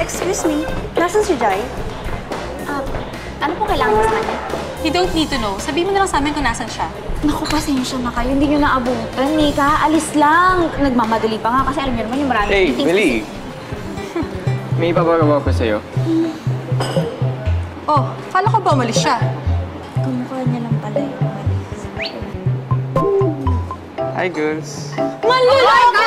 Excuse me, nasan si Jai? Ano po kailangan mo sa kanya? You don't need to know. Sabihin mo na lang sa amin kung nasan siya. Naku, pasensya na kayo. Hindi nyo naabutan, Nika. Alis lang. Nagmamadali pa nga kasi alam nyo naman yung maraming Hey, meetings. Billy! May ipapagawa ko sa'yo. Oh, kala ko ba umalis siya? Kumukha niya lang pala yung malis. Hi, girls. Manluloko!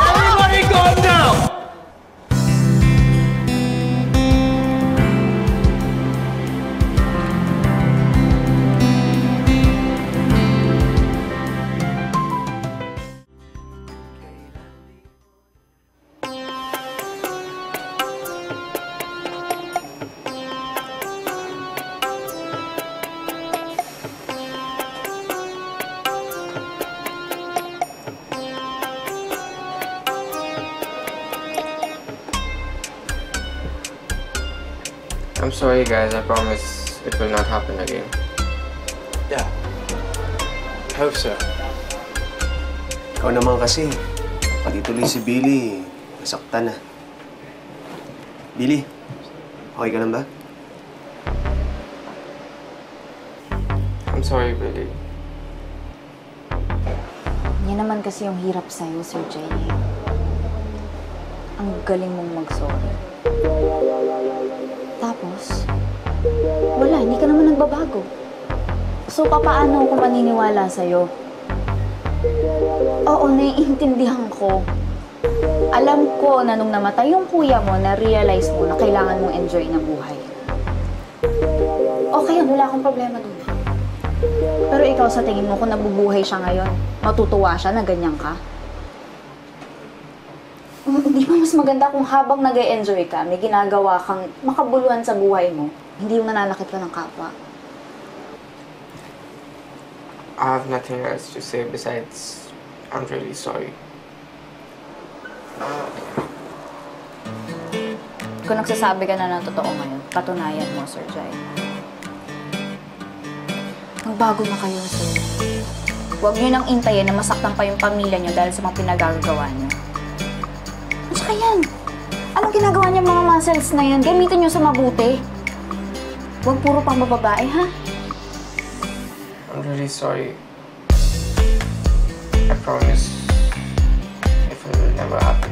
Everybody calm down! I'm sorry, guys. I promise it will not happen again. Yeah. I hope so. Ikaw naman kasi. Pati tuloy si Billy, nasaktan na. Billy, okay ka lang ba? I'm sorry, Billy. Yan naman kasi yung hirap sa'yo, Sir Jay. Ang galing mong mag-sorry. Tapos, wala, hindi ka naman nagbabago. So, papaano ako maniniwala sa'yo? Oo, naiintindihan ko. Alam ko na nung namatay yung kuya mo, na-realize mo na kailangan mong enjoy ng buhay. Okay, wala akong problema dun. Pero ikaw sa tingin mo, kung nabubuhay siya ngayon, matutuwa siya na ganyan ka? Di ba mas maganda kung habang nag-e-enjoy ka, may ginagawa kang makabuluhan sa buhay mo, hindi yung nananakit ka ng kapwa? I have nothing else to say besides I'm really sorry. Kung nagsasabi ka na ng totoo ngayon, patunayan mo, Sir Jai. Magbago na kayo, sir. Huwag niyo nang intayin na masaktan pa yung pamilya niyo dahil sa mga pinagagawa niyo. Ano saka yan? Anong ginagawa niya mga muscles na yan? Gamitin niyo sa mabuti. Huwag puro pang bababae, ha? I'm really sorry. I promise it will never happen